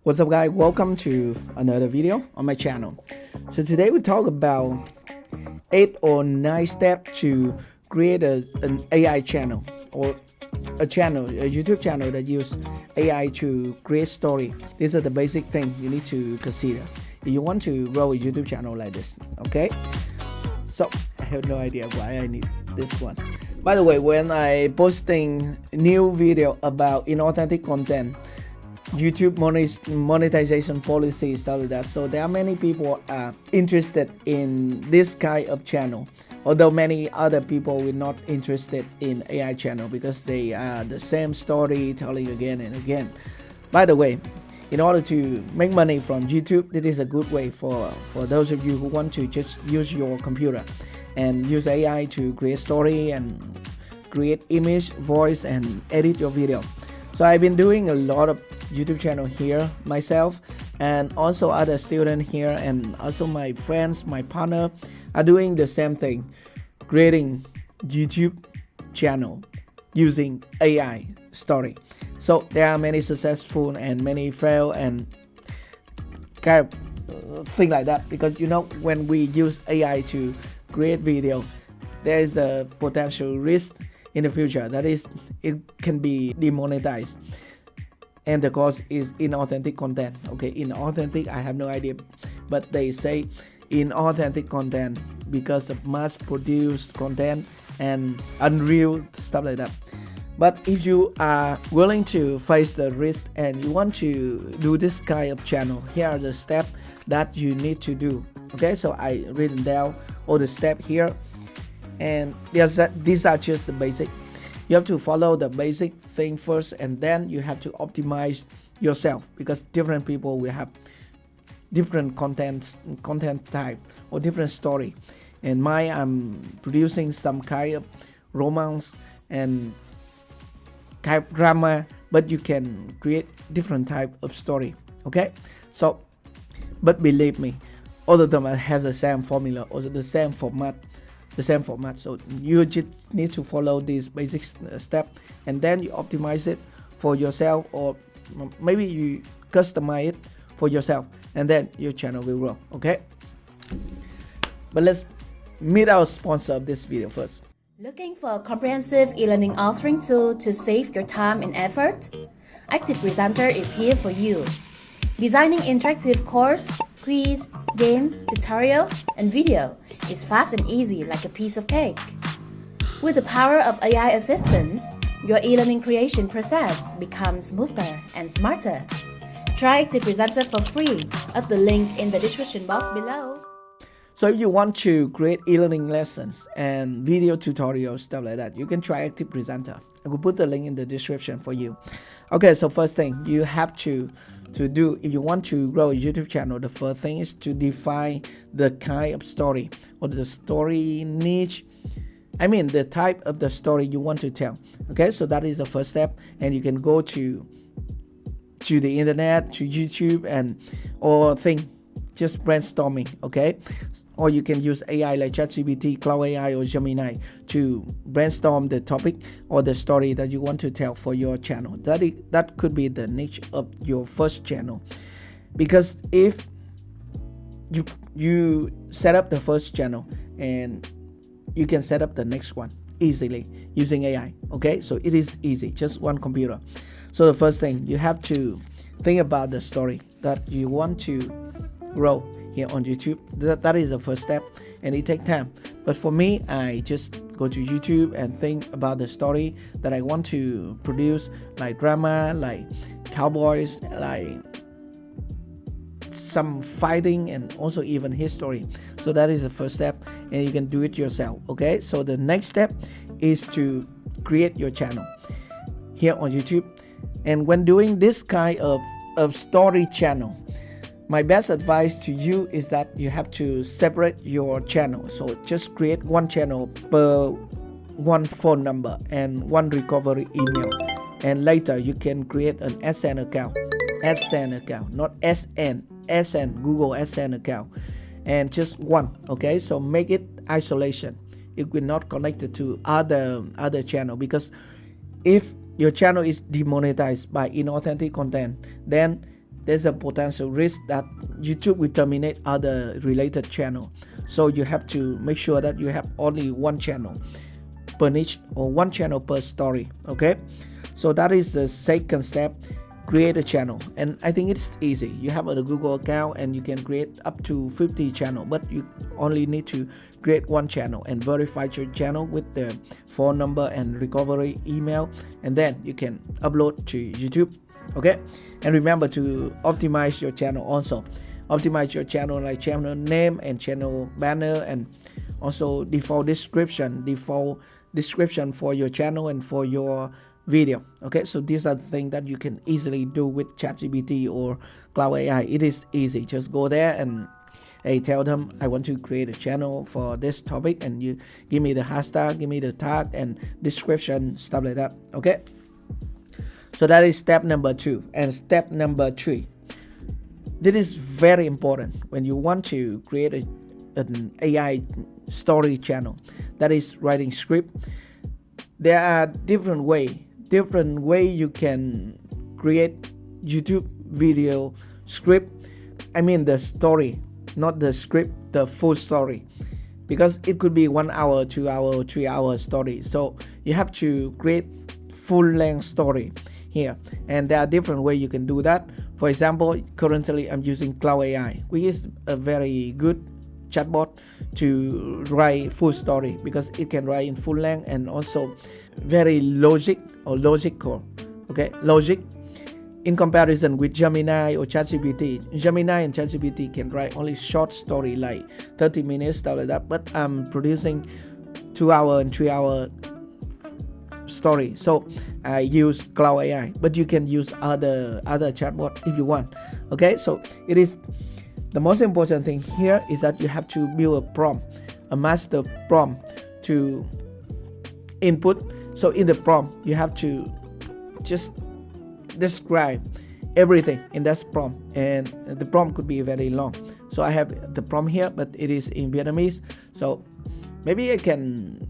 What's up guys, welcome to another video on my channel. So today we talk about 8 or 9 steps to create an AI channel, or a YouTube channel that use AI to create story. These are the basic things you need to consider if you want to grow a YouTube channel like this. Okay, so I have no idea why I need this one. By the way, when I posting new video about inauthentic content, YouTube monetization policy, stuff like that. So there are many people interested in this kind of channel, although many other people will not interested in AI channel because they are the same story telling again and again. By the way, in order to make money from YouTube, this is a good way for those of you who want to just use your computer and use AI to create story and create image, voice, and edit your video. So I've been doing a lot of YouTube channel here myself, and also other students here, and also my friends, my partner are doing the same thing, creating YouTube channel using AI story. So there are many successful and many fail and kind of thing like that, because you know, when we use AI to create video, there is a potential risk in the future, that is, it can be demonetized, and the cause is inauthentic content. Okay, inauthentic, I have no idea, but they say inauthentic content because of mass produced content and unreal stuff like that. But if you are willing to face the risk and you want to do this kind of channel, here are the steps that you need to do. Okay, so I written down all the steps here, and these are just the basic. You have to follow the basic thing first, and then you have to optimize yourself, because different people will have different content type or different story. And I'm producing some kind of romance and kind of drama, but you can create different type of story. Okay, so but believe me, all of them has the same formula or the same format. So you just need to follow these basic steps, and then you optimize it for yourself, or maybe you customize it for yourself, and then your channel will grow. Okay, but let's meet our sponsor of this video first. Looking for a comprehensive e-learning authoring tool to save your time and effort? Active Presenter is here for you. Designing interactive course, quiz, game, tutorial, and video is fast and easy like a piece of cake. With the power of AI assistance, your e-learning creation process becomes smoother and smarter. Try Active Presenter for free at the link in the description box below. So if you want to create e-learning lessons and video tutorials, stuff like that, you can try Active Presenter. I will put the link in the description for you. Okay, so first thing you have to do if you want to grow a YouTube channel, the first thing is to define the kind of story or the story niche. I mean the type of the story you want to tell. Okay, so that is the first step, and you can go to the internet, to YouTube, and or think just brainstorming. Okay, or you can use AI like ChatGPT, Cloud AI, or Gemini to brainstorm the topic or the story that you want to tell for your channel. That could be the niche of your first channel, because if you set up the first channel, and you can set up the next one easily using AI. Okay, so it is easy, just one computer. So the first thing you have to think about the story that you want to grow here on YouTube. That is the first step, and it takes time. But for me, I just go to YouTube and think about the story that I want to produce, like drama, like cowboys, like some fighting, and also even history. So that is the first step, and you can do it yourself. Okay, so the next step is to create your channel here on YouTube. And when doing this kind of story channel, my best advice to you is that you have to separate your channel. So just create one channel per one phone number and one recovery email, and later you can create an SN account, not SN, Google SN account, and just one. Okay, so make it isolation. It will not connect it to other channel, because if your channel is demonetized by inauthentic content, then there's a potential risk that YouTube will terminate other related channel. So you have to make sure that you have only one channel per niche or one channel per story. Okay, so that is the second step. Create a channel, and I think it's easy. You have a Google account and you can create up to 50 channel, but you only need to create one channel and verify your channel with the phone number and recovery email, and then you can upload to YouTube. Okay, and remember to optimize your channel also. Optimize your channel, like channel name and channel banner, and also default description for your channel and for your video. Okay, so these are the things that you can easily do with ChatGPT or Cloud AI. It is easy. Just go there and tell them I want to create a channel for this topic, and you give me the hashtag, give me the tag and description, stuff like that. Okay, so that is step number 2. And step number 3, this is very important when you want to create an AI story channel, that is writing script. There are different way you can create YouTube video script. I mean the story, not the script, the full story, because it could be 1 hour, 2 hour, 3 hour story. So you have to create full length story here, and there are different ways you can do that. For example, currently I'm using Cloud AI, which is a very good chatbot to write full story, because it can write in full length and also very logical. Okay, logic in comparison with Gemini or ChatGPT. Gemini and ChatGPT can write only short story like 30 minutes, stuff like that, but I'm producing 2 hour and 3 hour story, so I use Cloud AI. But you can use other chatbot if you want. Okay, so it is the most important thing here is that you have to build a prompt, a master prompt to input. So in the prompt, you have to just describe everything in that prompt, and the prompt could be very long. So I have the prompt here, but it is in Vietnamese. So maybe I can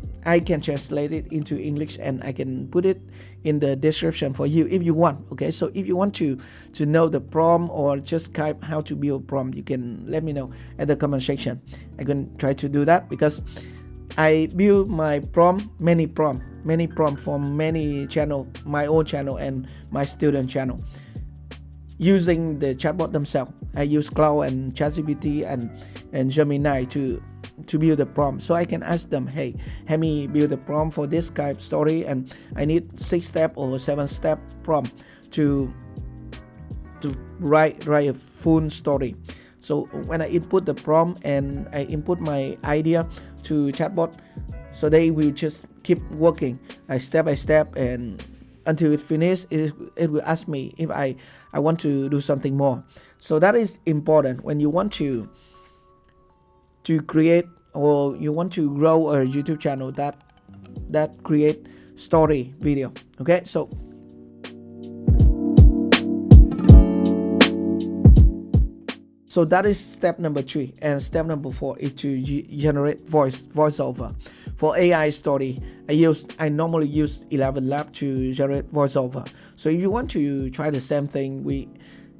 translate it into English, and I can put it in the description for you if you want. Okay, so if you want to know the prompt or just type how to build a prompt, you can let me know at the comment section. I can try to do that, because I build my prompt, many prompt from many channel, my own channel and my student channel, using the chatbot themselves. I use Cloud and ChatGPT and Gemini to build the prompt. So I can ask them, hey, help me build a prompt for this kind of story, and I need 6 step or 7 step prompt to write a full story. So when I input the prompt and I input my idea to chatbot, so they will just keep working step by step, and until it finishes, it will ask me if I want to do something more. So that is important when you want to create or you want to grow a YouTube channel that create story video. Okay, so that is step number 3. And step number 4 is to generate voiceover for AI story. I normally use 11 Lab to generate voiceover. So if you want to try the same thing,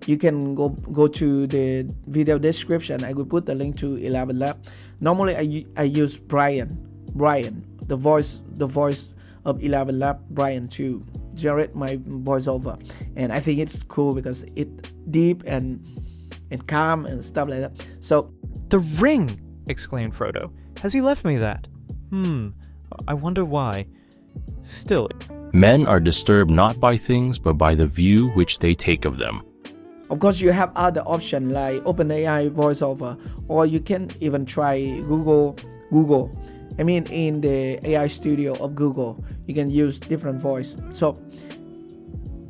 you can go to the video description. I will put the link to 11 Lab. Normally I use Brian, the voice of 11 Lab, Brian, to generate my voiceover. And I think it's cool because it's deep and calm and stuff like that. So "The ring!" exclaimed Frodo. "Has he left me that? I wonder why. Still..." Men are disturbed not by things, but by the view which they take of them. Of course, you have other options like OpenAI voiceover, or you can even try Google. I mean, in the AI studio of Google, you can use different voice. So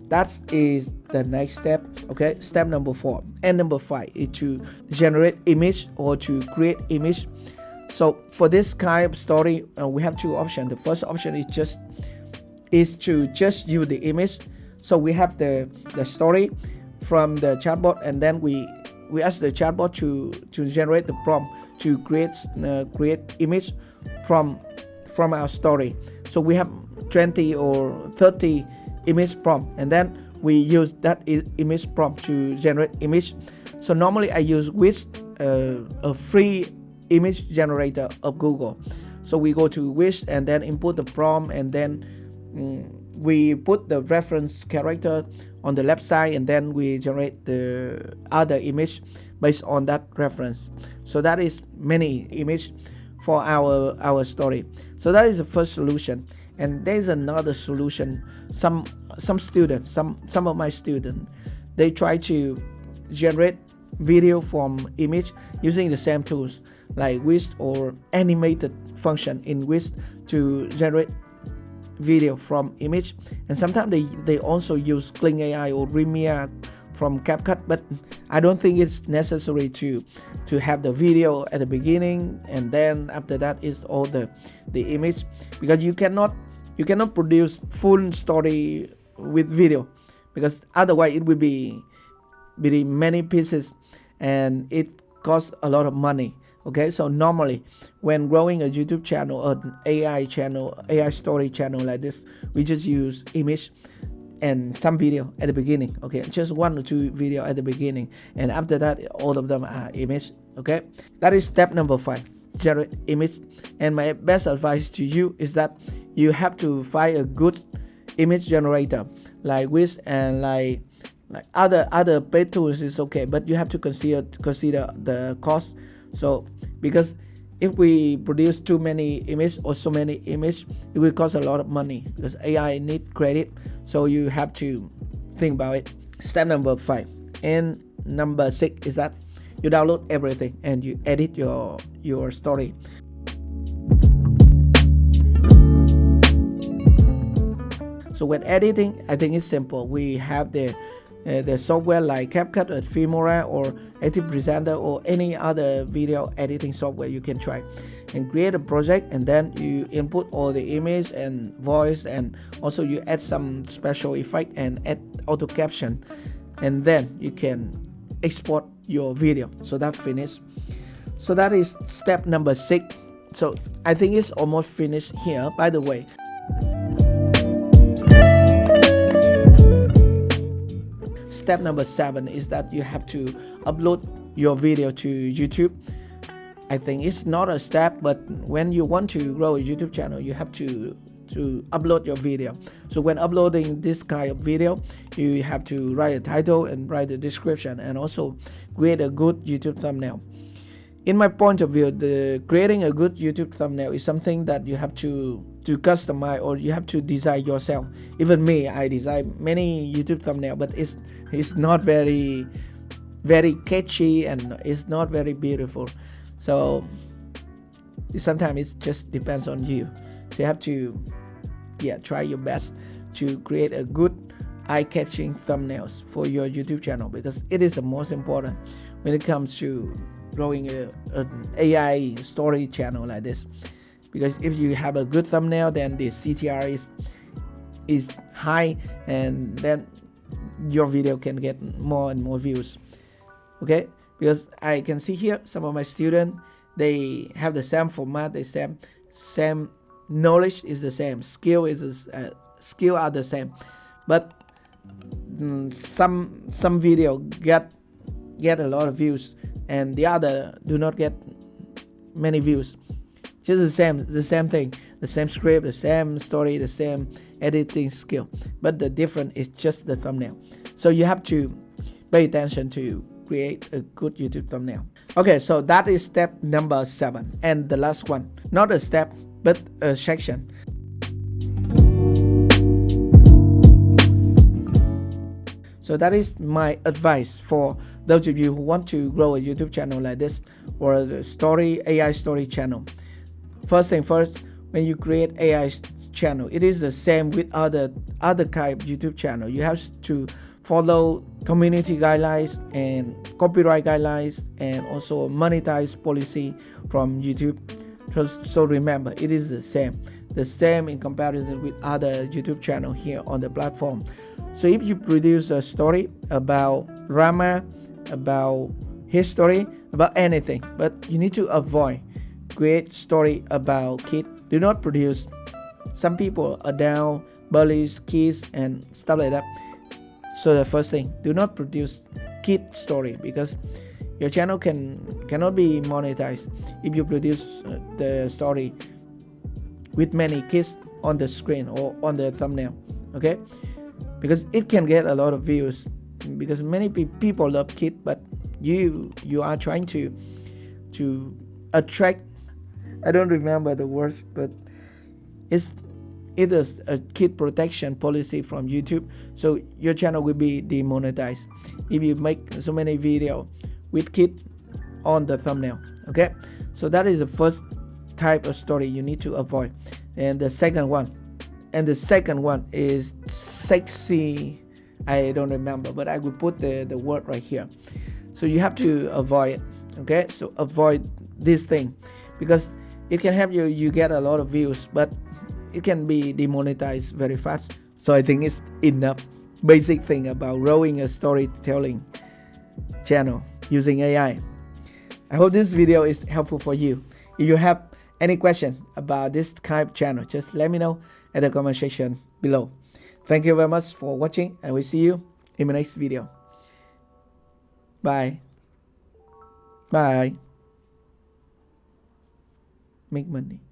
that is the next step. Okay, step number 4. And number 5 is to generate image or to create image. So for this kind of story, we have 2 options. The first option is to just use the image. So we have the story from the chatbot, and then we ask the chatbot to generate the prompt to create image from our story. So we have 20 or 30 image prompt, and then we use that image prompt to generate image. So normally I use Wish, a free image generator of Google. So we go to Wish and then input the prompt, and then we put the reference character on the left side, and then we generate the other image based on that reference. So that is many image for our story. So that is the first solution. And there's another solution. Some students, some of my students, they try to generate video from image using the same tools like Wish or animated function in Wish to generate video from image. And sometimes they also use Kling AI or Premiere from CapCut, but I don't think it's necessary to have the video at the beginning and then after that is all the image, because you cannot produce full story with video, because otherwise it will be many pieces and it costs a lot of money. Okay, so normally when growing a YouTube channel, an AI story channel like this, we just use image and some video at the beginning. Okay, just 1 or 2 video at the beginning, and after that all of them are image. Okay, that is step number 5, generate image. And my best advice to you is that you have to find a good image generator like Wish and like other paid tools is okay, but you have to consider the cost. So because if we produce too many image or so many image, it will cost a lot of money because AI need credit. So you have to think about it. Step number 5 and number 6 is that you download everything and you edit your story. So when editing, I think it's simple. We have the software like CapCut or Filmora or Active Presenter or any other video editing software you can try, and create a project, and then you input all the image and voice, and also you add some special effect and add auto caption, and then you can export your video. So that's finished. So that is step number 6. So I think it's almost finished here, by the way. Step number 7 is that you have to upload your video to YouTube. I think it's not a step, but when you want to grow a YouTube channel, you have to upload your video. So when uploading this kind of video, you have to write a title and write a description, and also create a good YouTube thumbnail. In my point of view, creating a good YouTube thumbnail is something that you have to customize, or you have to design yourself. Even me, I design many YouTube thumbnail, but it's not very catchy and it's not very beautiful. So sometimes it just depends on you. So you have to try your best to create a good eye-catching thumbnails for your YouTube channel, because it is the most important when it comes to growing an AI story channel like this. Because if you have a good thumbnail, then the CTR is high, and then your video can get more and more views. Okay, because I can see here some of my students, they have the same format, the same knowledge is the same, skill are the same, but some video get a lot of views and the other do not get many views. Just the same thing, the same script, the same story, the same editing skill, but the difference is just the thumbnail. So you have to pay attention to create a good YouTube thumbnail. Okay, so that is step number 7, and the last one, not a step but a section. So that is my advice for those of you who want to grow a YouTube channel like this, or a AI story channel. First thing first, when you create AI channel, it is the same with other kind of YouTube channel. You have to follow community guidelines and copyright guidelines, and also monetize policy from YouTube. So remember, it is the same in comparison with other YouTube channel here on the platform. So if you produce a story about drama, about history, about anything, but you need to avoid create story about kids. Do not produce. Some people are down, bullies kids and stuff like that. So the first thing, do not produce kid story, because your channel cannot be monetized if you produce the story with many kids on the screen or on the thumbnail. Okay, because it can get a lot of views, because many people love kids, but you are trying to attract, I don't remember the words, but it's either a kid protection policy from YouTube, so your channel will be demonetized if you make so many videos with kid on the thumbnail. Okay, so that is the first type of story you need to avoid. And the second one is sexy, I don't remember, but I will put the word right here. So you have to avoid it. Okay, so avoid this thing, because it can help you get a lot of views, but it can be demonetized very fast. So I think it's enough basic thing about growing a storytelling channel using AI. I hope this video is helpful for you. If you have any question about this kind of channel, just let me know at the comment section below. Thank you very much for watching, and we'll see you in the next video. Bye. Bye. Make money.